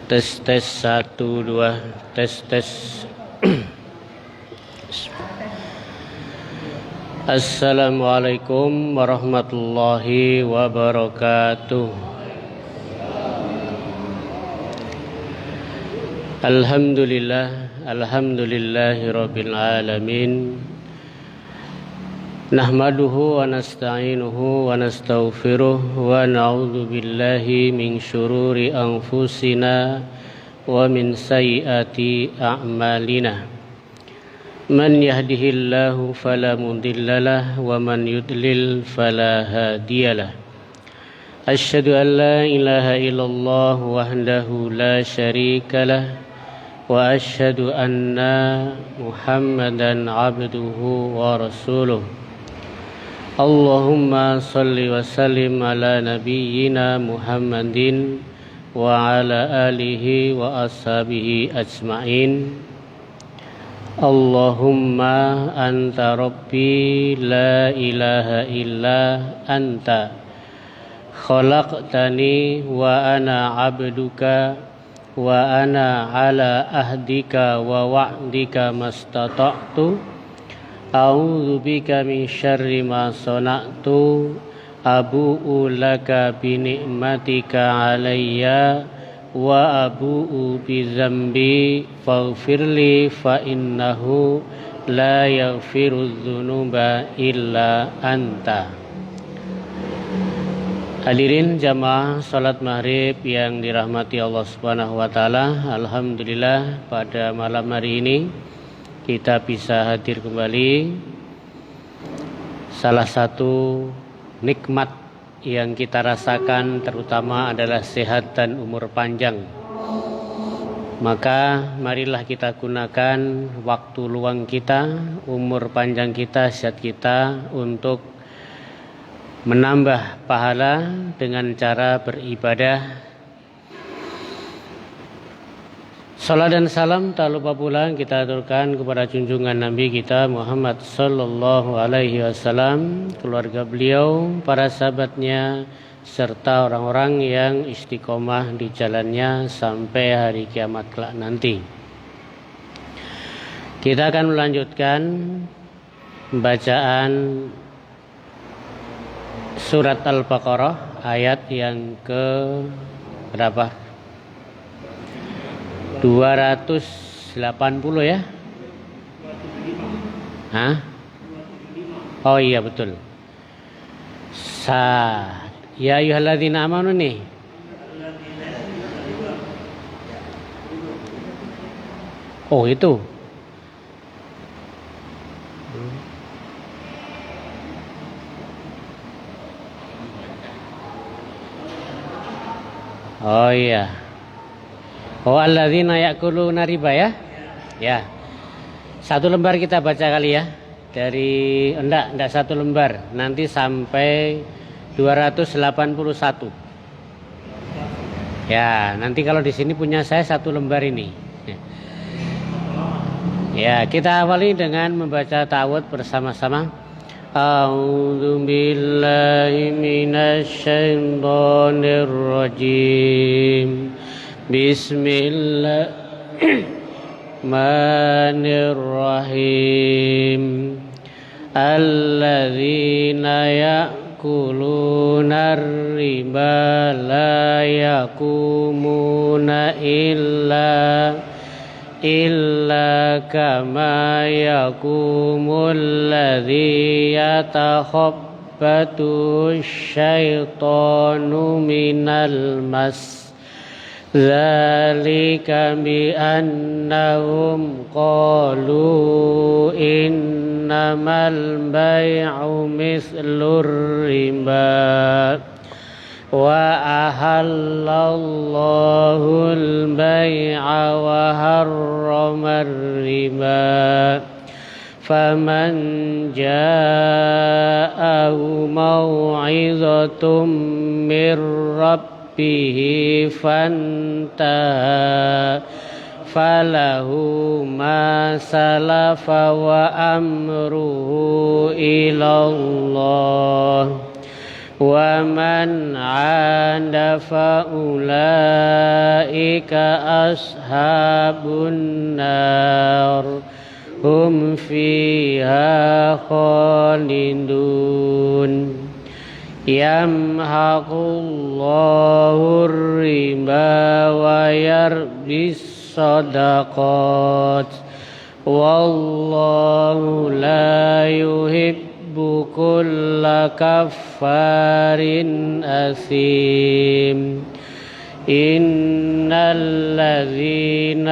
Tes tes 1 2 tes tes. Assalamualaikum warahmatullahi wabarakatuh. Alhamdulillahi rabbil alamin. Nahmaduhu wa nasta'inuhu wa nastaghfiruh wa na'udzu billahi min syururi anfusina wa min sayyiati a'malina. Man yahdihillahu fala mudhillalah wa man yudlil fala hadiyalah. Asyhadu an la ilaha illallah wahdahu la syarikalah wa asyhadu anna Muhammadan abduhu wa rasuluh. Allahumma salli wa sallim ala nabiyyina Muhammadin wa ala alihi wa ashabihi ajma'in. Allahumma anta rabbi la ilaha illa anta khalaqtani wa ana abduka wa ana ala ahdika wa wa'dika mastata'tu. A'udzu bika min syarri ma sana'tu. Abu'u laka bi ni'matika 'alayya wa abu'u bi dzambi faghfirli fa innahu la yaghfiru dzunuba illa anta. Hadirin jamaah salat maghrib yang dirahmati Allah Subhanahu wa taala, alhamdulillah pada malam hari ini kita bisa hadir kembali. Salah satu nikmat yang kita rasakan terutama adalah sehat dan umur panjang. Maka marilah kita gunakan waktu luang kita, umur panjang kita, sehat kita untuk menambah pahala dengan cara beribadah. Salat dan salam tak lupa pula kita aturkan kepada junjungan Nabi kita Muhammad sallallahu alaihi wasallam, keluarga beliau, para sahabatnya, serta orang-orang yang istiqomah di jalannya sampai hari kiamat kelak nanti. Kita akan melanjutkan bacaan surat Al-Baqarah ayat yang ke berapa? 280 ya? Hah? Oh iya betul. Ya ayyuhalladzina amanu nih. Oh itu. Oh iya. Oh alladzina ya'kuluna riba ya? Ya. Satu lembar kita baca kali ya. Dari enggak satu lembar. Nanti sampai 281. Ya, nanti kalau di sini punya saya satu lembar ini. Ya, kita awali dengan membaca ta'awudz bersama-sama. A'udzu billahi minasy syaithanir rajim. Bismillahirrahmanirrahim. Alladzina ya'kuluna riba la yakumuna illa kama yakumul ladzi yatakhabbatu syaitanu minal mas. Dzalika bi annahum qalu innamal bai'u mislur riba wa ahallallahu al-bai'a wa harramar riba. Faman ja'ahu mau'izatun mir bihi fantaha falahu ma salafa wa amruhu ilallah ومن عاد فأولئك أصحاب النار هم فيها خالدون يمحق الله الربا ويربي الصدقات والله لا يحب كل كفار أثيم إن الذين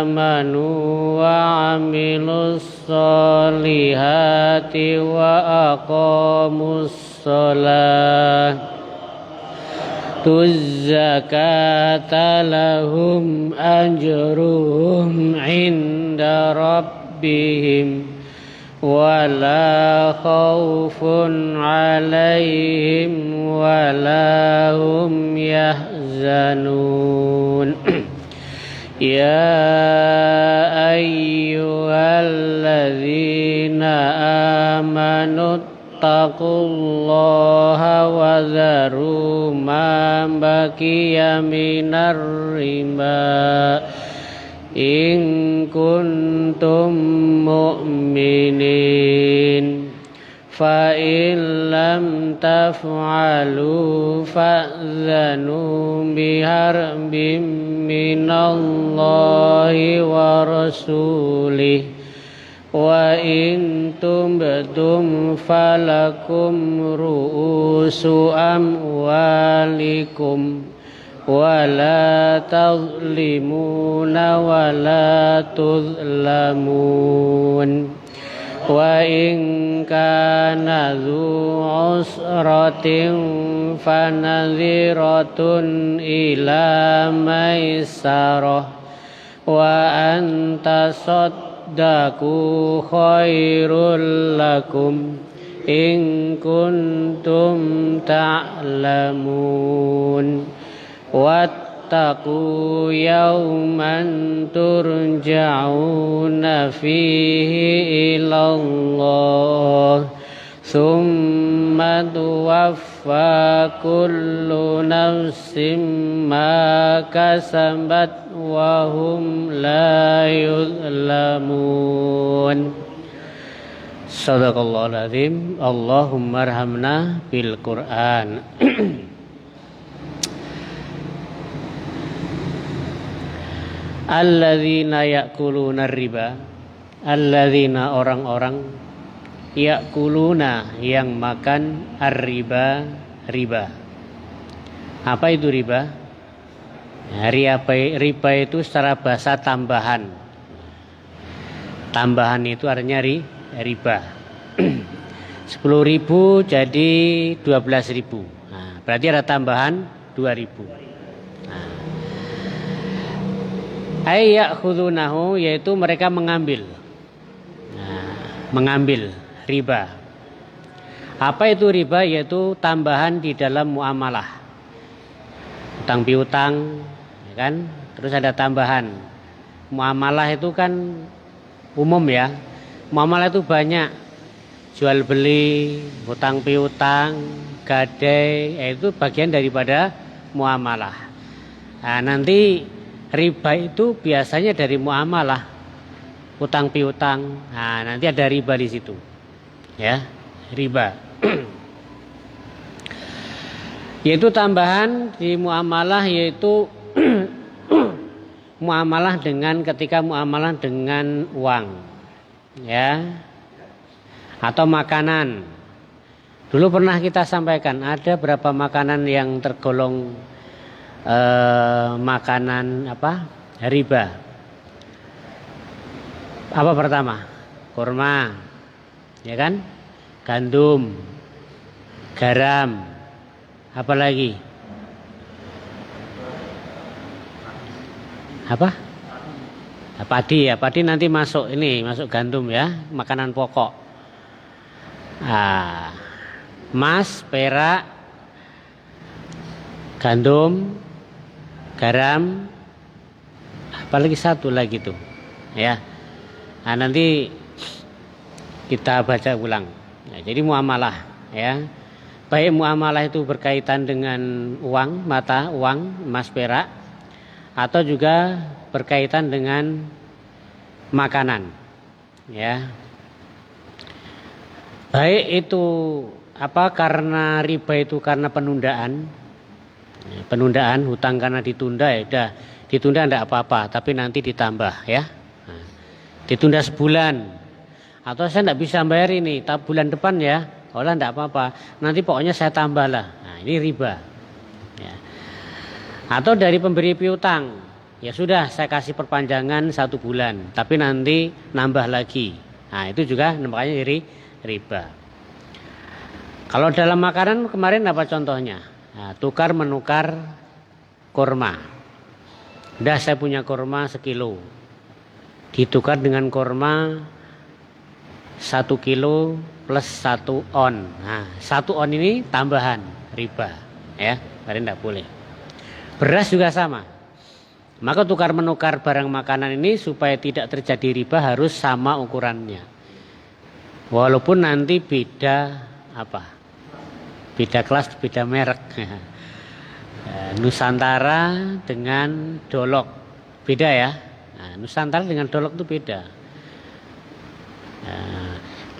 آمنوا وعملوا الصالحات وأقاموا الصلاة الزكاة لهم أجرهم عند ربهم ولا خوف عليهم ولا هم يحزنون يا أيها الذين آمنوا اتقوا الله وذروا ما بقي من الربا إن كنتم مؤمنين فإن لم تفعلوا فأذنوا بحرب من الله ورسوله وإن تبتم فلكم رؤوس أموالكم ولا تظلمون ولا تظلمون وإن كان ذو عسرة فنذرة إلى ميسرة وأن تصدقوا خير لكم إن كنتم تعلمون واتقوا يوما ترجعون فيه إلى الله ثم توفى كل نفس ما كسبت وهم لا يظلمون Sadaqallahul azim. Allahumma arhamna bil Qur'an. Alladzina ya'kuluna riba, alladzina orang-orang ya'kuluna yang makan ar-riba, riba. Apa itu riba? Riba itu secara bahasa tambahan. Tambahan itu artinya riba. 10.000 jadi 12.000. Nah, berarti ada tambahan 2.000. Ayyakhudunahu, yaitu mereka mengambil. Mengambil riba. Apa itu riba? Yaitu tambahan di dalam muamalah. Utang piutang, ya kan? Terus ada tambahan. Muamalah itu kan umum ya. Muamalah itu banyak. Jual beli, utang piutang, gadai, itu bagian daripada muamalah. Nah, nanti riba itu biasanya dari muamalah, utang piutang. Nah, nanti ada riba di situ. Ya, riba. Yaitu tambahan di muamalah, yaitu muamalah dengan ketika muamalah dengan uang. Ya. Atau makanan. Dulu pernah kita sampaikan ada berapa makanan yang tergolong makanan apa? Riba. Apa pertama? Kurma, ya kan? Gandum, garam, apa lagi? Apa? Padi ya, padi nanti masuk ini, masuk gandum ya, makanan pokok. Emas, perak, gandum, garam, apalagi satu lagi tuh, ya. Nah, nanti kita baca ulang. Nah, jadi muamalah, ya. Baik muamalah itu berkaitan dengan uang, mata uang, emas perak, atau juga berkaitan dengan makanan, ya. Baik itu karena riba itu karena penundaan, hutang karena ditunda, ya udah ditunda enggak apa-apa, tapi nanti ditambah, ya. Nah, ditunda sebulan, atau saya enggak bisa bayar ini, bulan depan ya, olah enggak apa-apa, nanti pokoknya saya tambah lah. Nah, ini riba, ya. Atau dari pemberi piutang, ya sudah saya kasih perpanjangan 1 bulan, tapi nanti nambah lagi. Nah itu juga namanya riba. Kalau dalam makanan kemarin apa contohnya? Nah, tukar menukar kurma. Udah saya punya kurma 1 kilo, ditukar dengan kurma 1 kilo plus 1 on. Nah 1 on ini tambahan riba, ya, kemarin tidak boleh. Beras juga sama. Maka tukar menukar barang makanan ini supaya tidak terjadi riba harus sama ukurannya. Walaupun nanti beda beda kelas, beda merek. Nusantara dengan Dolok beda ya. Nah, Nusantara dengan Dolok itu beda. 50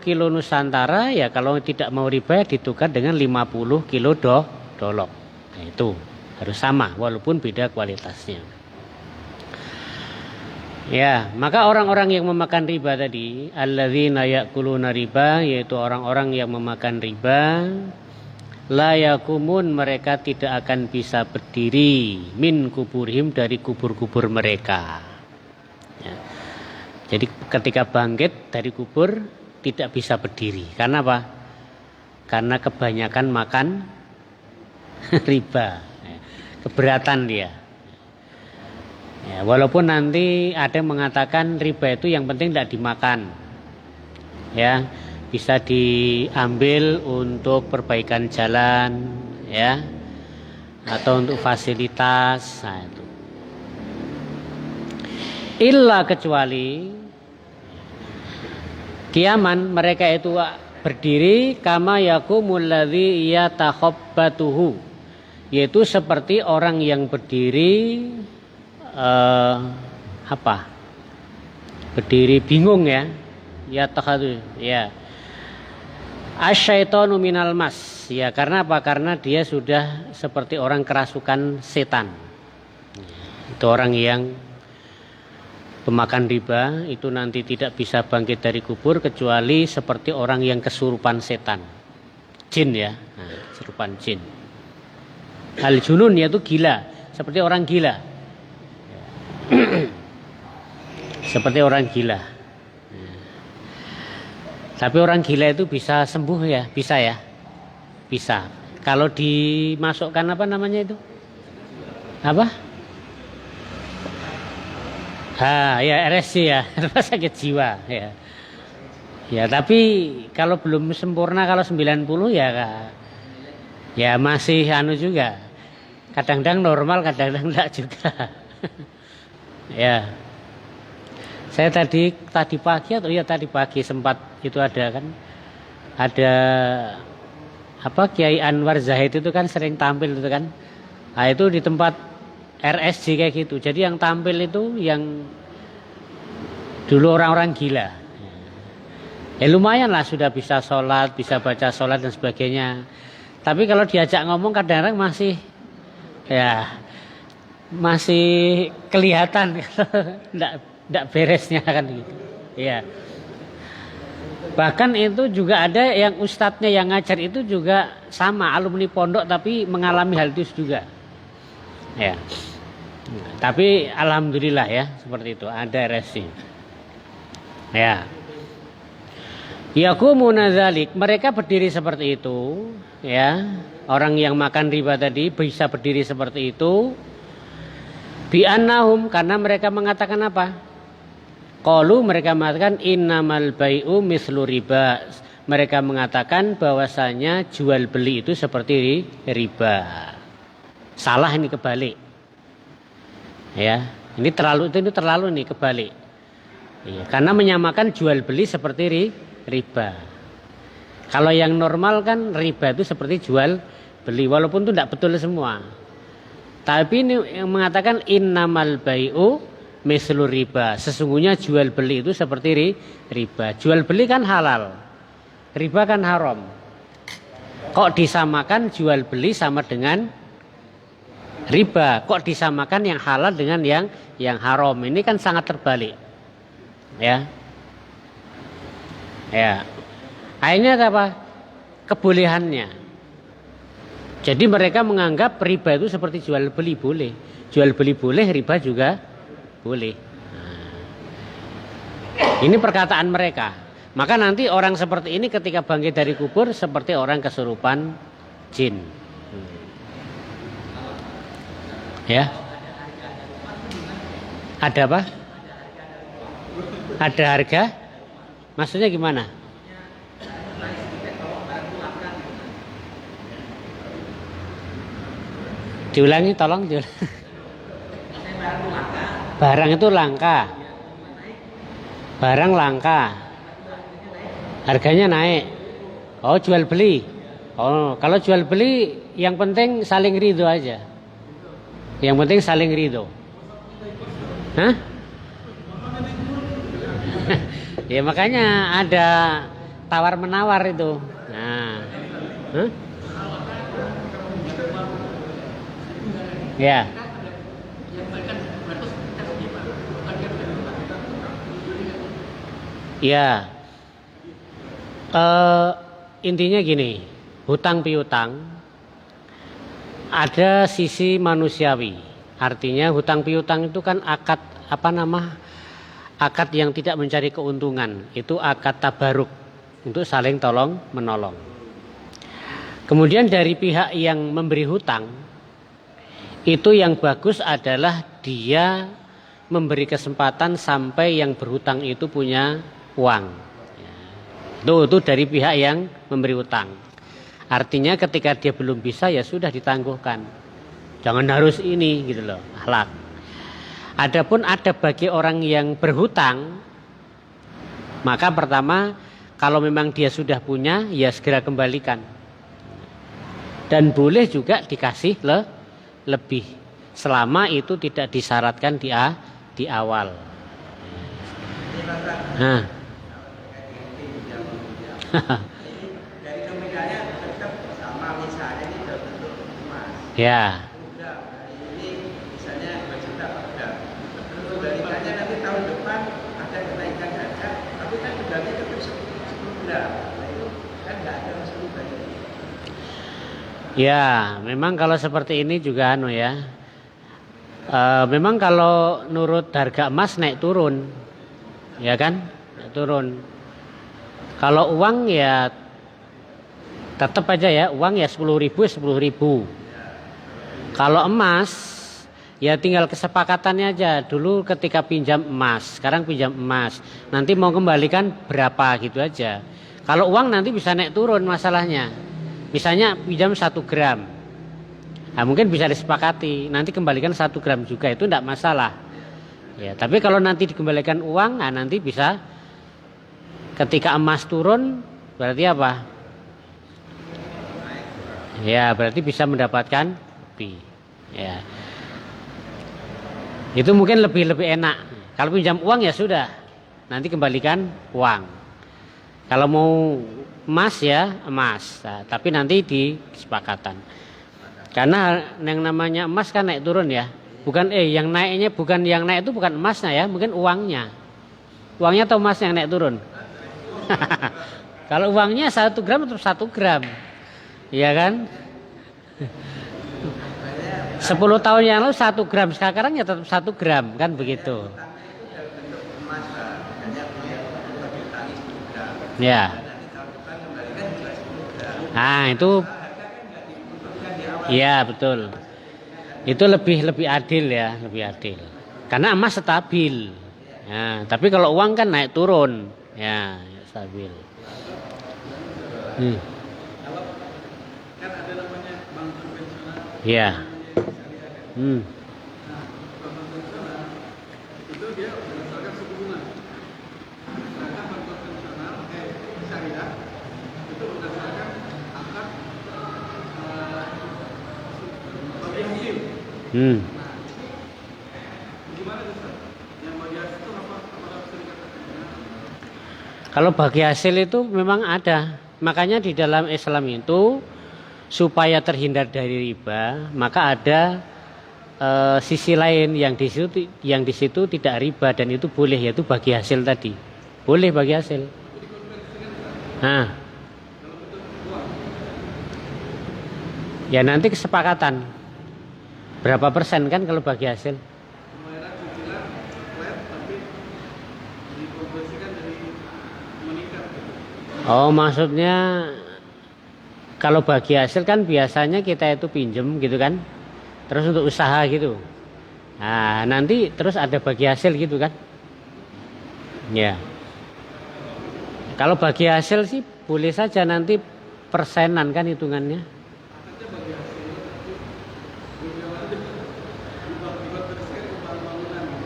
kilo Nusantara ya kalau tidak mau riba ditukar dengan 50 kilo Dolok. Nah, itu harus sama walaupun beda kualitasnya. Ya, maka orang-orang yang memakan riba tadi, alladzina ya'kuluna riba, yaitu orang-orang yang memakan riba, la yakumun, mereka tidak akan bisa berdiri min kuburihim, dari kubur-kubur mereka. Ya. Jadi ketika bangkit dari kubur tidak bisa berdiri. Karena apa? Karena kebanyakan makan riba. Keberatan dia. Ya, walaupun nanti ada yang mengatakan riba itu yang penting tidak dimakan, ya, bisa diambil untuk perbaikan jalan, ya, atau untuk fasilitas. Nah, itu. Illa kecuali kiaman mereka itu berdiri kama yakumul ladzi yatakhabbatuhu, yaitu seperti orang yang berdiri berdiri bingung, ya, takhadu, ya, asyaitonu minal mas, ya, karena apa? Karena dia sudah seperti orang kerasukan setan. Itu orang yang pemakan riba itu nanti tidak bisa bangkit dari kubur kecuali seperti orang yang kesurupan setan, jin, ya, nah, kesurupan jin. Al-junun yaitu gila, seperti orang gila. Seperti orang gila. Tapi orang gila itu bisa sembuh, ya, bisa, ya. Bisa. Kalau dimasukkan apa namanya itu? Apa? Ya RSC, ya, rumah sakit jiwa, ya. Ya, tapi kalau belum sempurna, kalau 90 ya masih juga. Kadang-kadang normal, kadang-kadang enggak juga. Ya. Saya tadi pagi tadi pagi sempat itu ada Kiai Anwar Zahid itu kan sering tampil itu kan. Nah, itu di tempat RSJ kayak gitu. Jadi yang tampil itu yang dulu orang-orang gila. Ya lumayan lah, sudah bisa sholat, bisa baca sholat dan sebagainya. Tapi kalau diajak ngomong kadang-kadang masih kelihatan enggak beresnya kan gitu. Ya. Bahkan itu juga ada yang ustadznya yang ngajar itu juga sama alumni pondok tapi mengalami hal itu juga. Ya. Tapi alhamdulillah, ya, seperti itu, ada resi. Ya. Yakumuna dzalik, mereka berdiri seperti itu, ya. Orang yang makan riba tadi bisa berdiri seperti itu. Bi annahum, karena mereka mengatakan apa? Qalu, mereka mengatakan innamal bai'u mislu riba. Mereka mengatakan bahwasanya jual beli itu seperti riba. Salah ini, kebalik. Ya, ini terlalu nih kebalik. Ya, karena menyamakan jual beli seperti riba. Kalau yang normal kan riba itu seperti jual beli, walaupun itu tidak betul semua. Tapi ini yang mengatakan innamal bai'u mislu riba. Sesungguhnya jual beli itu seperti riba. Jual beli kan halal, riba kan haram. Kok disamakan jual beli sama dengan riba? Kok disamakan yang halal dengan yang haram? Ini kan sangat terbalik. Ya. Ya. Akhirnya apa? Kebolehannya. Jadi mereka menganggap riba itu seperti jual beli boleh. Jual beli boleh, riba juga boleh. Nah, ini perkataan mereka. Maka nanti orang seperti ini ketika bangkit dari kubur seperti orang kesurupan jin. Ya. Ada apa? Ada harga? Maksudnya gimana? Diulangi tolong. Barang itu langka. Barang langka. Harganya naik. Oh, jual beli. Oh, kalau jual beli yang penting saling ridho aja. Yang penting saling ridho. Hah? Ya makanya ada tawar menawar itu. Nah. Hah? Ya. Ya. Intinya gini, hutang piutang ada sisi manusiawi. Artinya hutang piutang itu kan akad akad yang tidak mencari keuntungan. Itu akad tabaruk untuk saling tolong menolong. Kemudian dari pihak yang memberi hutang, itu yang bagus adalah dia memberi kesempatan sampai yang berhutang itu punya uang. Itu dari pihak yang memberi hutang. Artinya ketika dia belum bisa ya sudah ditangguhkan. Jangan harus ini gitu loh, akhlak. Adapun ada bagi orang yang berhutang, maka pertama kalau memang dia sudah punya ya segera kembalikan. Dan boleh juga dikasih lebih selama itu tidak disyaratkan di awal. Nah. Dari nominalnya tetap sama, misalnya ini berbentuk emas. Ya. Ini misalnya 2 juta per gram. Terus kembalikannya nanti tahun depan ada kenaikan harga, tapi kan kembalinya tetap 10 gram. Nah itu kan nggak ada masalah banyak. Ya, memang kalau seperti ini juga memang kalau nurut harga emas naik turun, ya kan? Naik turun. Kalau uang ya tetap aja ya, uang ya 10.000 10.000. Kalau emas ya tinggal kesepakatannya aja. Dulu ketika pinjam emas, sekarang pinjam emas. Nanti mau kembalikan berapa gitu aja. Kalau uang nanti bisa naik turun masalahnya. Misalnya pinjam 1 gram. Nah, mungkin bisa disepakati, nanti kembalikan 1 gram juga, itu tidak masalah. Ya, tapi kalau nanti dikembalikan uang, nah nanti bisa ketika emas turun, berarti apa? Ya, berarti bisa mendapatkan lebih. Ya. Itu mungkin lebih enak. Kalau pinjam uang ya sudah, nanti kembalikan uang. Kalau mau emas ya emas, nah, tapi nanti di kesepakatan. Karena yang namanya emas kan naik turun ya. Bukan yang naiknya bukan yang naik itu bukan emasnya ya, mungkin uangnya. Uangnya atau emasnya yang naik turun. Kalau uangnya 1 gram tetap 1 gram. Iya kan? 10 tahun yang lalu 1 gram, sekarang ya tetap 1 gram, kan begitu. Ya. Nah, itu iya betul. Itu lebih adil ya, lebih adil. Karena emas stabil. Ya, tapi kalau uang kan naik turun. Ya, stabil. Kan ada namanya bank konvensional. Iya. Nah, bank konvensional itu dia berdasarkan suku bunga. Sedangkan bank konvensional syariah itu berdasarkan Hmm. Gimana tuh Ustaz? Yang bagi hasil itu apa bisa dikatakan? Kalau bagi hasil itu memang ada. Makanya di dalam Islam itu supaya terhindar dari riba, maka ada sisi lain yang di situ tidak riba dan itu boleh, yaitu bagi hasil tadi. Boleh bagi hasil. Nah. Ya nanti kesepakatan. Berapa persen kan kalau bagi hasil? Pembayaran cicilan flat tapi dikonversikan jadi meningkat gitu. Oh, maksudnya kalau bagi hasil kan biasanya kita itu pinjem gitu kan, terus untuk usaha gitu. Nah, nanti terus ada bagi hasil gitu kan? Ya. Kalau bagi hasil sih boleh saja nanti persenan kan hitungannya. Akadnya bagi hasilnya tapi berjalannya dikonversikan ke bahan bangunan gitu.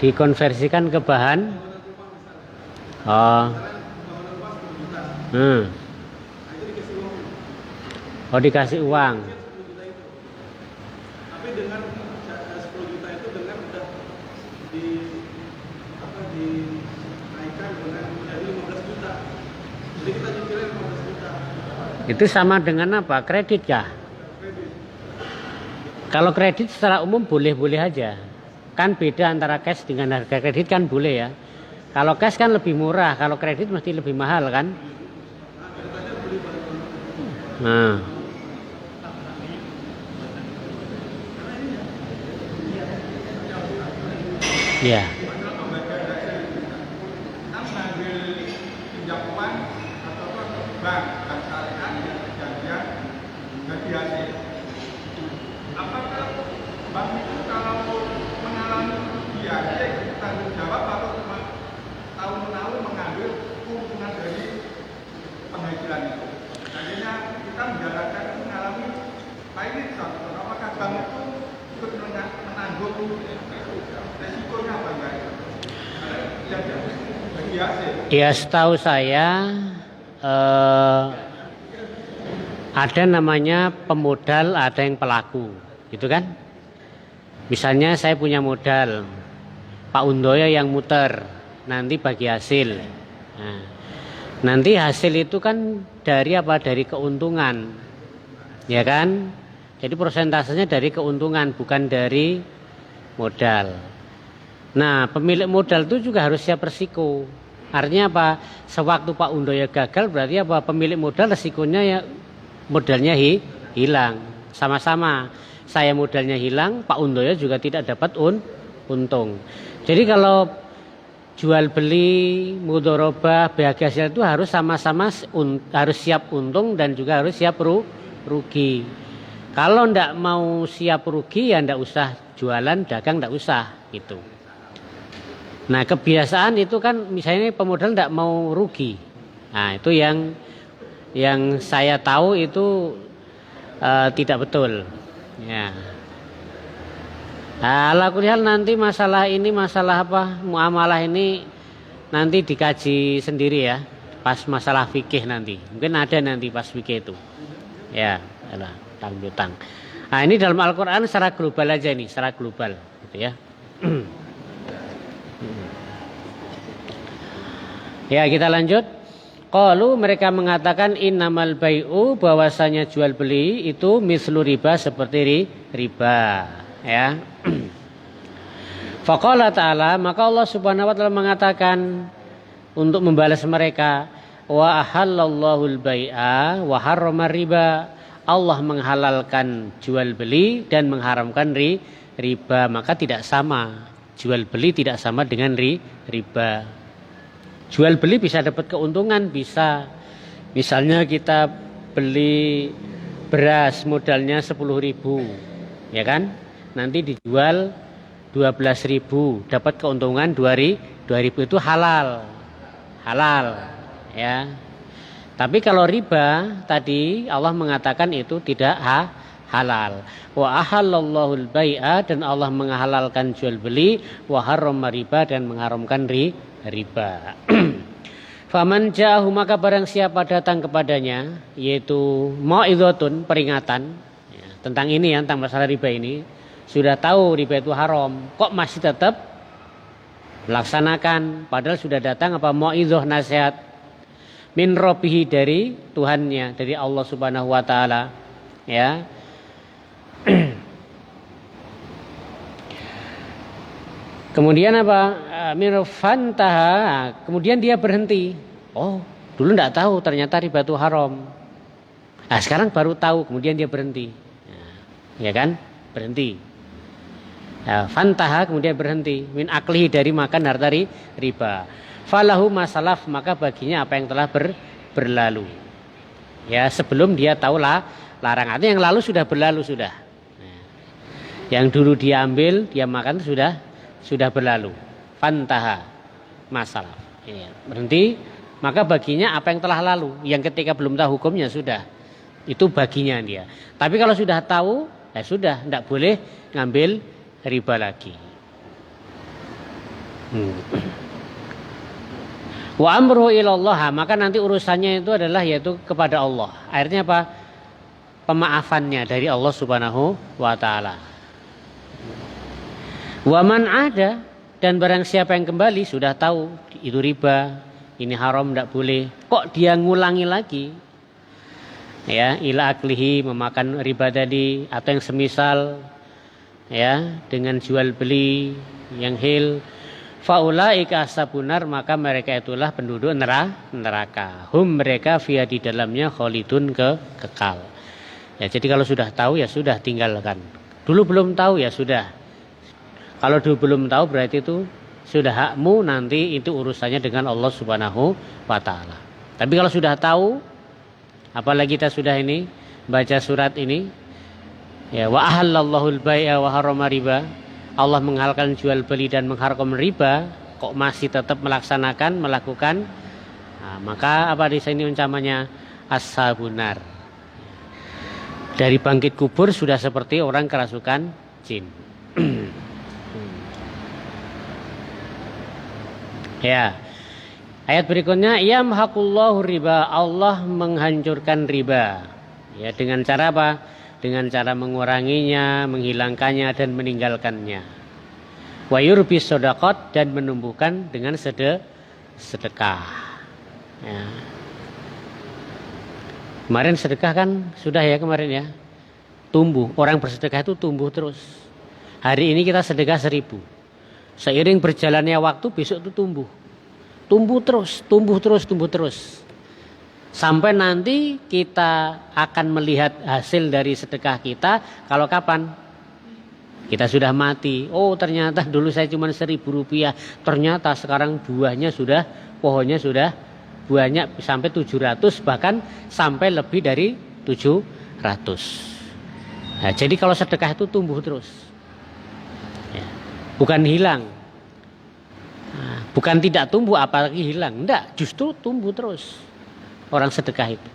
Dikonversikan ke bahan. Bangunan rumah misalnya. Oh. Misalnya bangunan rumah 10 juta. Hmm. Nah itu dikasih uang. Oh, dikasih uang. 10 juta itu. Tapi dengan 10 juta itu dengan udah dinaikkan dengan jadi 15 juta. Jadi kita cicilin 15 juta. Itu sama dengan apa? Kredit kah? Kredit. Kalau kredit secara umum boleh-boleh aja. Kan beda antara cash dengan harga kredit kan boleh ya. Kalau cash kan lebih murah, kalau kredit mesti lebih mahal kan? Nah. Ya. Kita mengambil pinjaman atau bank dan syariah yang perjanjian bagi hasil. Apakah bank itu kalau mengalami kerugian dia ikut tanggung jawab atau cuma tahun-tahun mengambil keuntungan dari penghasilan itu? Akhirnya kita menjalankan itu mengalami ini contoh. Apakah bank itu ikut menanggung resikonya apa enggak? Yang bagi hasil. Ya setahu saya ada namanya pemodal, ada yang pelaku, gitu kan? Misalnya saya punya modal, Pak Undoyo yang muter, nanti bagi hasil. Nah, nanti hasil itu kan dari apa? Dari keuntungan, ya kan? Jadi persentasenya dari keuntungan, bukan dari modal. Nah, pemilik modal itu juga harus siap resiko. Artinya apa? Sewaktu Pak Undoyo gagal berarti apa? Pemilik modal resikonya ya modalnya hilang. Sama-sama. Saya modalnya hilang, Pak Undoyo juga tidak dapat untung. Jadi kalau jual beli, mudharabah, bagi hasil itu harus sama-sama harus siap untung dan juga harus siap rugi. Kalau ndak mau siap rugi ya ndak usah jualan, dagang ndak usah gitu. Nah, kebiasaan itu kan misalnya pemodal ndak mau rugi. Nah, itu yang saya tahu itu tidak betul. Ya. Nah, alhamdulillah nanti masalah apa muamalah ini nanti dikaji sendiri ya, pas masalah fikih nanti. Mungkin ada nanti pas fikih itu. Ya, adalah utang. Nah, ini dalam Al-Qur'an secara global aja nih, secara global gitu ya. Ya, kita lanjut. Qalu mereka mengatakan innamal bai'u bahwasanya jual beli itu mislu riba seperti riba ya. Faqala ta'ala maka Allah Subhanahu wa taala mengatakan untuk membalas mereka wa ahallallahu al-bai'a wa harrama riba. Allah menghalalkan jual beli dan mengharamkan riba, maka tidak sama. Jual beli tidak sama dengan riba. Jual beli bisa dapat keuntungan, bisa. Misalnya kita beli beras modalnya 10.000, ya kan? Nanti dijual 12.000, dapat keuntungan 2.000 itu halal, ya. Tapi kalau riba tadi Allah mengatakan itu tidak halal. Wa ahallallahu al-bai'a dan Allah menghalalkan jual beli, wa harrama riba dan mengharamkan riba. Faman ja'ahu maka barang siapa datang kepadanya yaitu mau'izatun peringatan ya, tentang ini ya, tentang masalah riba ini. sudah tahu riba itu haram, kok masih tetap melaksanakan, padahal sudah datang apa mau'izah, nasihat min rabbihi, dari Tuhannya, dari Allah Subhanahu wa taala, ya. Kemudian apa? Mirfantaha, kemudian dia berhenti. Oh, dulu enggak tahu ternyata riba itu haram. Nah, sekarang baru tahu, kemudian dia berhenti. Ya kan? Berhenti. Ya, fantaha, kemudian berhenti min aklihi, dari makan harta riba. Falahu masalaf, maka baginya apa yang telah berlalu. Ya, sebelum dia tahu larangan. Artinya yang lalu sudah berlalu sudah. Nah, yang dulu dia ambil, dia makan sudah berlalu. Fantaha masalaf. Ya, berhenti, maka baginya apa yang telah lalu. Yang ketika belum tahu hukumnya sudah. Itu baginya dia. Tapi kalau sudah tahu, ya sudah, tidak boleh ngambil riba lagi. Wa amruhu ilallah, maka nanti urusannya itu adalah yaitu kepada Allah. Akhirnya apa? Pemaafannya dari Allah Subhanahu wa taala. Wa man ada, dan barang siapa yang kembali sudah tahu itu riba, ini haram, tidak boleh, kok dia ngulangi lagi, ya, ila aklihi, memakan riba tadi atau yang semisal, ya, dengan jual beli yang hil, faulaika ashabunar, maka mereka itulah penduduk neraka. Hum, mereka fiha, di dalamnya, khalidun, kekal. Ya, jadi kalau sudah tahu ya sudah, tinggalkan. Dulu belum tahu ya sudah. Kalau dulu belum tahu berarti itu sudah hakmu, nanti itu urusannya dengan Allah Subhanahu wa taala. Tapi kalau sudah tahu, apalagi kita sudah ini baca surat ini, ya, wa ahallallahu al-bai'a wa harrama riba, Allah menghalalkan jual beli dan mengharamkan riba, kok masih tetap melakukan, nah, maka apa di sini ancamannya? Ashabunar. Dari bangkit kubur sudah seperti orang kerasukan jin. Ya. Ayat berikutnya, yamhaqullahu riba, Allah menghancurkan riba. Ya, dengan cara apa? Dengan cara menguranginya, menghilangkannya, dan meninggalkannya. Wa yurbis shadaqat, dan menumbuhkan dengan sedekah. Ya. Kemarin sedekah kan sudah ya kemarin ya. Tumbuh, orang bersedekah itu tumbuh terus. Hari ini kita sedekah 1000. Seiring berjalannya waktu besok itu tumbuh. Tumbuh terus. Sampai nanti kita akan melihat hasil dari sedekah kita kalau kapan? Kita sudah mati. Oh, ternyata dulu saya cuma 1000 rupiah. Ternyata sekarang pohonnya sudah banyak sampai 700, bahkan sampai lebih dari 700. Nah, jadi kalau sedekah itu tumbuh terus. Ya. Bukan hilang. Nah, bukan tidak tumbuh apalagi hilang. Enggak, justru tumbuh terus. Orang sedekah itu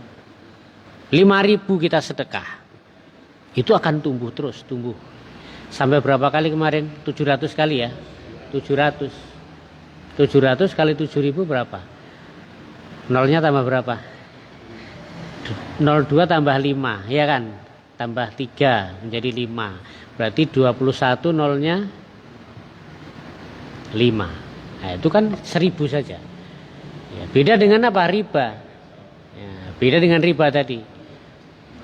5.000 kita sedekah, itu akan tumbuh terus, tumbuh. Sampai berapa kali kemarin? 700 kali ya. 700 kali 7.000 berapa? Nolnya tambah berapa? 02 tambah 5, ya kan? Tambah 3 menjadi 5. Berarti 21 nolnya 5. Nah, itu kan 1000 saja. Ya, beda dengan apa? Riba. Ya, beda dengan riba tadi.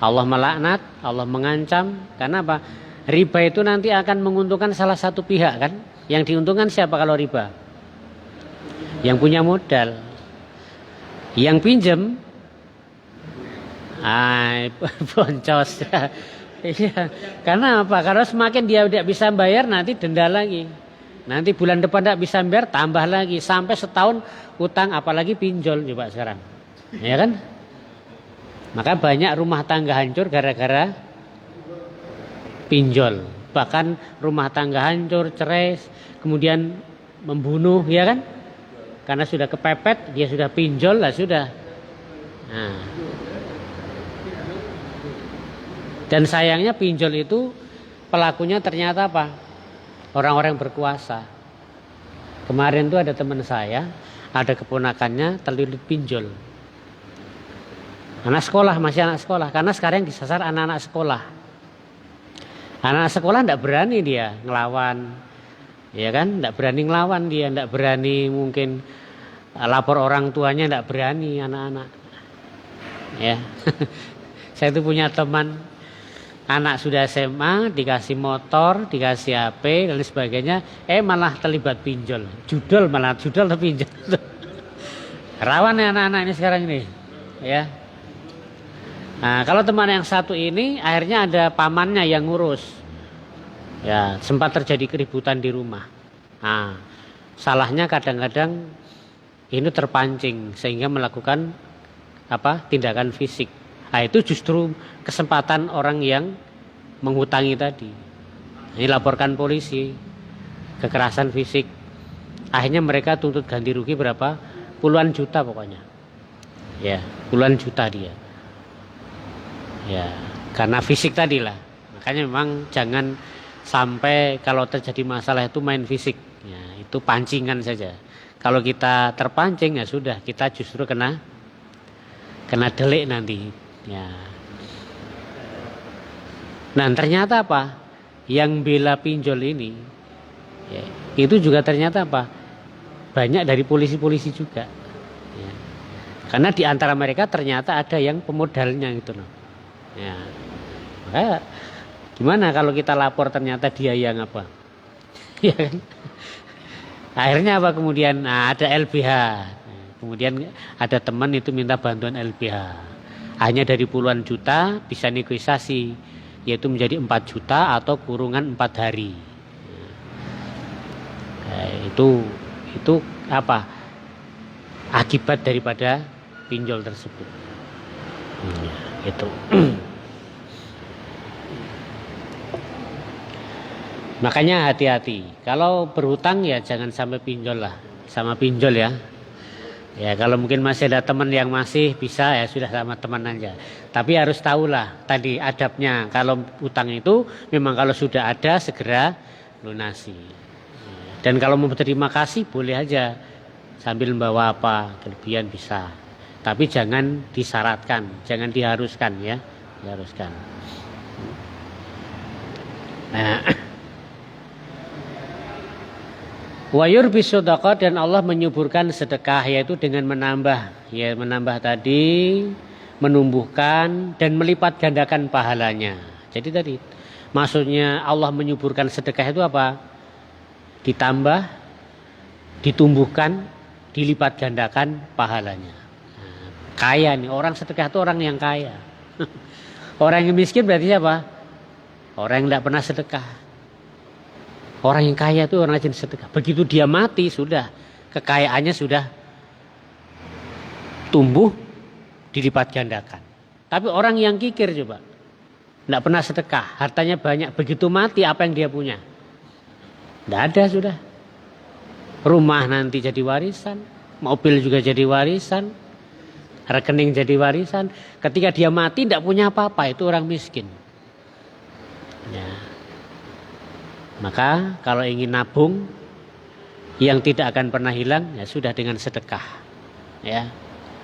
Allah melaknat, Allah mengancam. Karena apa? Riba itu nanti akan menguntungkan salah satu pihak kan? Yang diuntungkan siapa kalau riba? Yang punya modal. Yang pinjam, boncos. Iya. Karena apa? Karena semakin dia tidak bisa bayar, nanti denda lagi. Nanti bulan depan tidak bisa bayar, tambah lagi. Sampai setahun utang, apalagi pinjol coba sekarang. Ya kan? Maka banyak rumah tangga hancur gara-gara pinjol. Bahkan rumah tangga hancur, cerai, kemudian membunuh, ya kan? Karena sudah kepepet, dia sudah pinjol lah sudah. Nah. Dan sayangnya pinjol itu pelakunya ternyata apa? Orang-orang berkuasa. Kemarin tuh ada teman saya, ada keponakannya terlilit pinjol. Anak sekolah, masih anak sekolah. Karena sekarang yang disasar anak-anak sekolah. Anak sekolah tidak berani dia ngelawan, ya kan? Tidak berani ngelawan dia, tidak berani mungkin lapor orang tuanya, tidak berani anak-anak. Ya, saya itu punya teman, anak sudah SMA, dikasih motor, dikasih HP dan sebagainya, malah terlibat pinjol, judul atau pinjol. Rawan ya anak-anak ini sekarang ini, ya. Nah, kalau teman yang satu ini akhirnya ada pamannya yang ngurus. Ya, sempat terjadi keributan di rumah. Nah, salahnya kadang-kadang ini terpancing sehingga melakukan tindakan fisik. Nah, itu justru kesempatan orang yang menghutangi tadi. Ini laporkan polisi, kekerasan fisik. Akhirnya mereka tuntut ganti rugi berapa? Puluhan juta pokoknya. Ya, puluhan juta dia. Ya, karena fisik tadi lah. Makanya memang jangan sampai kalau terjadi masalah itu main fisik. Ya, itu pancingan saja. Kalau kita terpancing ya sudah, kita justru kena delik nanti. Ya. Nah, ternyata apa? Yang bela pinjol ini, ya, itu juga ternyata apa? Banyak dari polisi-polisi juga. Ya. Karena di antara mereka ternyata ada yang pemodalnya gitu loh. Ya. Makanya gimana kalau kita lapor ternyata dia yang apa? Ya kan? Akhirnya apa kemudian? Nah, ada LBH. Kemudian ada teman itu minta bantuan LBH. Hanya dari puluhan juta bisa negosiasi, yaitu menjadi 4 juta atau kurungan 4 hari. Nah, itu apa? Akibat daripada pinjol tersebut. Itu. Makanya hati-hati. Kalau berhutang ya jangan sampai pinjol lah, sama pinjol ya. Ya kalau mungkin masih ada teman yang masih bisa ya sudah sama teman aja. Tapi harus tahulah tadi adabnya. Kalau utang itu memang kalau sudah ada segera lunasi. Dan kalau mau berterima kasih boleh aja sambil membawa apa kelebihan bisa. Tapi jangan disyaratkan, jangan diharuskan ya, diharuskan. Nah. Wa yurbi shadaqah, dan Allah menyuburkan sedekah, yaitu dengan menambah tadi, menumbuhkan dan melipat gandakan pahalanya. Jadi tadi maksudnya Allah menyuburkan sedekah itu apa? Ditambah, ditumbuhkan, dilipat gandakan pahalanya. Nah, kaya nih, orang sedekah itu orang yang kaya. Orang yang miskin berarti siapa? Orang yang tidak pernah sedekah. Orang yang kaya itu orang rajin sedekah. Begitu dia mati sudah kekayaannya sudah tumbuh dilipat gandakan. Tapi orang yang kikir coba, tidak pernah sedekah, hartanya banyak, begitu mati apa yang dia punya? Tidak ada sudah. Rumah nanti jadi warisan, mobil juga jadi warisan, rekening jadi warisan. Ketika dia mati tidak punya apa-apa, itu orang miskin. Ya. Maka kalau ingin nabung yang tidak akan pernah hilang ya sudah dengan sedekah. Ya.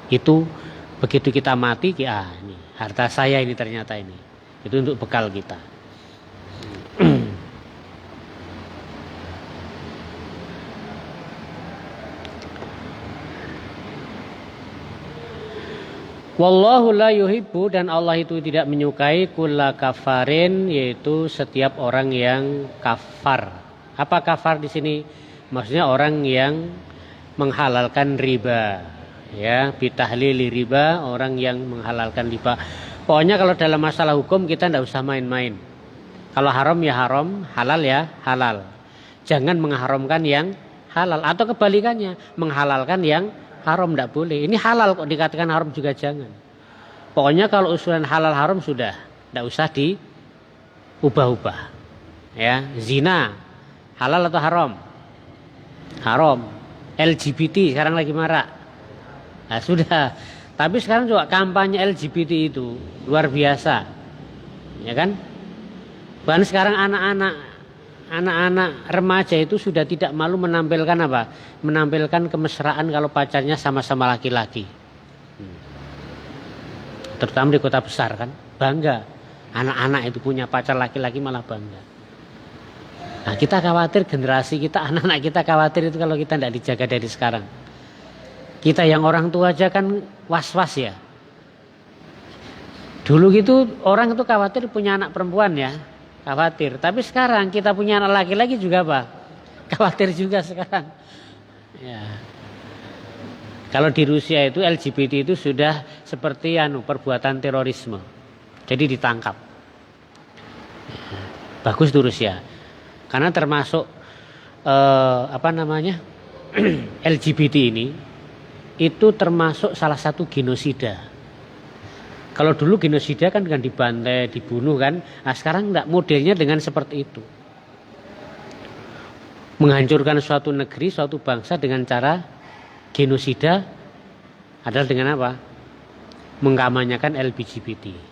Itu begitu kita mati ini harta saya ini ternyata ini. Itu untuk bekal kita. Wallahu la yuhibbu, dan Allah itu tidak menyukai kulla kafarin, yaitu setiap orang yang kafar. Apa kafar di sini? Maksudnya orang yang menghalalkan riba. Ya, bitahlili riba, orang yang menghalalkan riba. Pokoknya kalau dalam masalah hukum kita tidak usah main-main. Kalau haram ya haram, halal ya halal. Jangan mengharamkan yang halal, atau kebalikannya, menghalalkan yang haram tidak boleh. Ini halal kok dikatakan haram juga jangan. Pokoknya kalau usulan halal haram sudah, tidak usah diubah-ubah. Ya, zina halal atau haram? Haram. LGBT sekarang lagi marak. Nah, sudah. Tapi sekarang juga kampanye LGBT itu luar biasa. Ya kan? Bahkan sekarang anak-anak remaja itu sudah tidak malu menampilkan apa? Menampilkan kemesraan kalau pacarnya sama-sama laki-laki. Terutama di kota besar kan, bangga. Anak-anak itu punya pacar laki-laki malah bangga. Nah, kita khawatir generasi kita, anak-anak kita khawatir itu kalau kita tidak dijaga dari sekarang. Kita yang orang tua aja kan was-was ya. Dulu gitu orang itu khawatir punya anak perempuan ya, khawatir. Tapi sekarang kita punya anak laki-laki juga apa? Khawatir juga sekarang. Ya. Kalau di Rusia itu LGBT itu sudah seperti perbuatan terorisme. Jadi ditangkap. Ya. Bagus tuh Rusia. Karena termasuk LGBT ini itu termasuk salah satu genosida. Kalau dulu genosida kan dengan dibantai, dibunuh kan. Nah sekarang enggak, modelnya dengan seperti itu. Menghancurkan suatu negeri, suatu bangsa dengan cara genosida adalah dengan apa? Mengkampanyekan LGBT.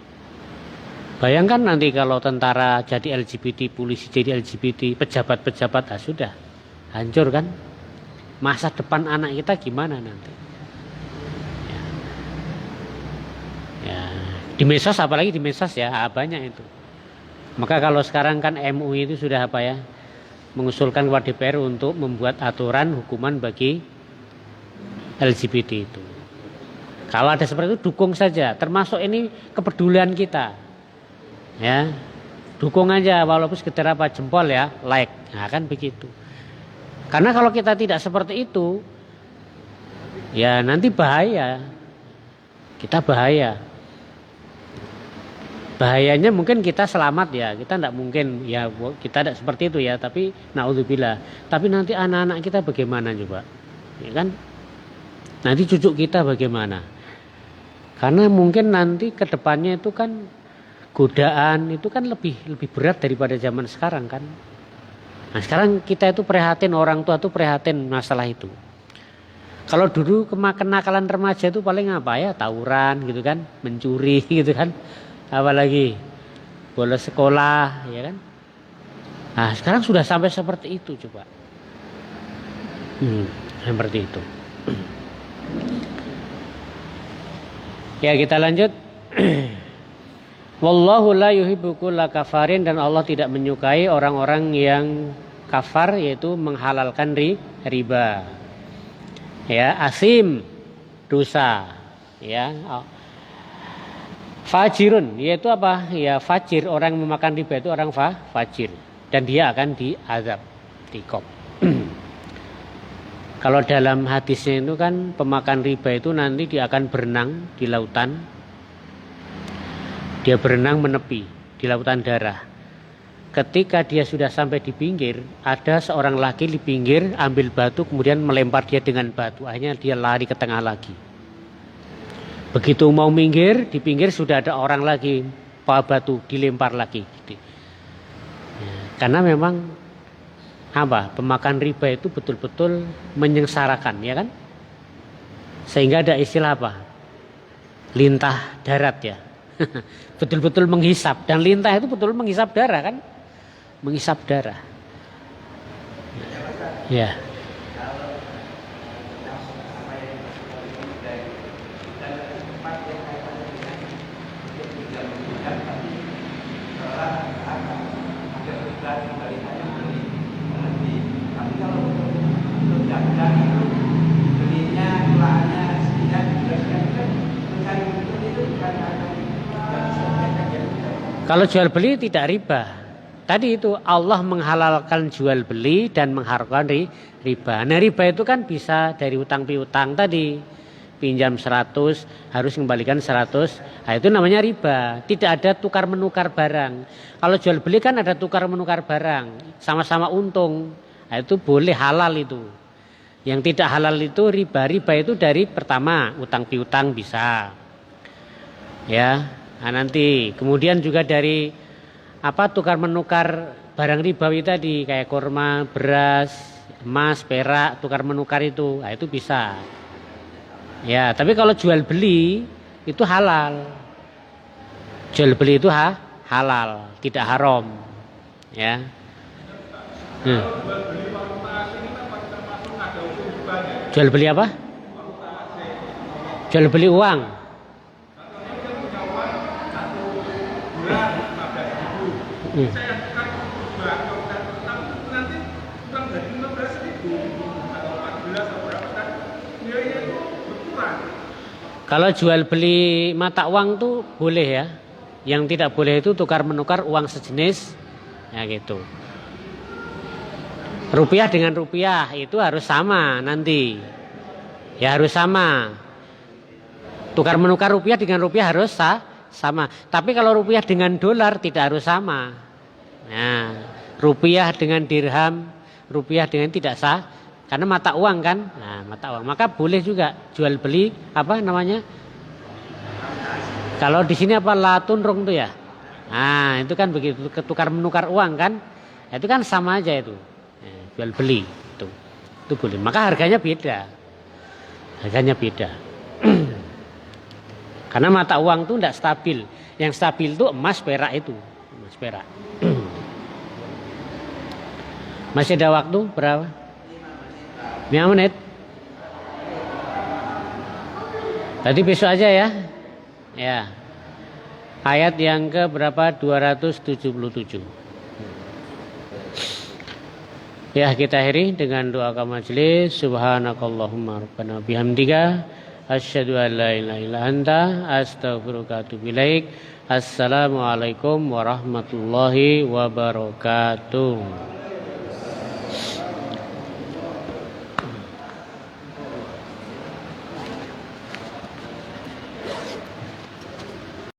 Bayangkan nanti kalau tentara jadi LGBT, polisi jadi LGBT, pejabat-pejabat sudah hancur kan? Masa depan anak kita gimana nanti? Ya, di medsos apalagi di medsos ya banyak itu. Maka kalau sekarang kan MUI itu sudah mengusulkan kepada DPR untuk membuat aturan hukuman bagi LGBT itu. Kalau ada seperti itu dukung saja, termasuk ini kepedulian kita. Ya, dukung aja walaupun sekedar jempol ya, like. Nah, kan begitu. Karena kalau kita tidak seperti itu, ya nanti bahaya. Kita bahaya. Bahayanya mungkin kita selamat ya, kita tidak mungkin ya kita tidak seperti itu ya, tapi naudzubillah. Tapi nanti anak-anak kita bagaimana coba? Ya kan? Nanti cucu kita bagaimana? Karena mungkin nanti ke depannya itu kan godaan itu kan lebih berat daripada zaman sekarang kan. Nah sekarang kita itu prihatin, orang tua itu prihatin masalah itu. Kalau dulu kenakalan remaja itu paling apa ya, tawuran gitu kan, mencuri gitu kan, apalagi bolos sekolah ya kan. Nah sekarang sudah sampai seperti itu coba. Seperti itu. Ya kita lanjut. Wallahu la yuhibbu kulla kafarin, dan Allah tidak menyukai orang-orang yang kafar, yaitu menghalalkan riba. Ya, asim dosa, ya. Fajirun yaitu apa? Ya fajir, orang yang memakan riba itu orang fajir, dan dia akan diazab, dikop. Kalau dalam hadisnya itu kan pemakan riba itu nanti dia akan berenang di lautan. Dia berenang menepi di lautan darah. Ketika dia sudah sampai di pinggir, ada seorang laki di pinggir ambil batu kemudian melempar dia dengan batu. Akhirnya dia lari ke tengah lagi. Begitu mau minggir, di pinggir sudah ada orang lagi bawa batu dilempar lagi. Karena memang pemakan riba itu betul-betul menyengsarakan, ya kan? Sehingga ada istilah lintah darat ya. Betul-betul menghisap, dan lintah itu betul menghisap darah kan, menghisap darah. Ya. Kalau jual beli tidak riba. Tadi itu Allah menghalalkan jual beli dan mengharamkan riba. Nah riba itu kan bisa dari utang piutang tadi. Pinjam 100 harus kembalikan 100. Nah itu namanya riba. Tidak ada tukar menukar barang. Kalau jual beli kan ada tukar menukar barang. Sama-sama untung. Nah itu boleh, halal itu. Yang tidak halal itu riba. Riba itu dari pertama utang piutang bisa. Ya. Nah nanti kemudian juga dari tukar menukar barang ribawi tadi kayak kurma, beras, emas, perak, tukar menukar itu, nah itu bisa. Ya, tapi kalau jual beli itu halal. Jual beli itu halal, tidak haram. Ya. Jual beli apa? Jual beli uang. saya tukar bank tapi nanti bukan dari 15.000 atau 14 atau berapa kan nilainya itu berkurang. Kalau jual beli mata uang tuh boleh ya. Yang tidak boleh itu tukar menukar uang sejenis, ya gitu. Rupiah dengan rupiah itu harus sama nanti. Ya harus sama. Tukar menukar rupiah dengan rupiah harus sama. Tapi kalau rupiah dengan dolar tidak harus sama. Nah, rupiah dengan dirham, rupiah dengan tidak sah. Karena mata uang kan. Nah, mata uang. Maka boleh juga jual beli apa namanya? Kalau di sini apa latunrung tuh ya? Nah, itu kan begitu tukar menukar uang kan? Itu kan sama aja itu. Jual beli itu boleh. Maka harganya beda. Harganya beda. Karena mata uang itu tidak stabil. Yang stabil itu emas perak itu. Emas perak. Masih ada waktu berapa? 5 menit. Tadi besok aja ya. Ya. Ayat yang ke berapa? 277. Ya, kita akhiri dengan doa majelis. Subhanakallahumma rabbana bihamdika asyhadu an la ilaha illa anta astaghfiruka wa atubu ilaik. Assalamualaikum warahmatullahi wabarakatuh.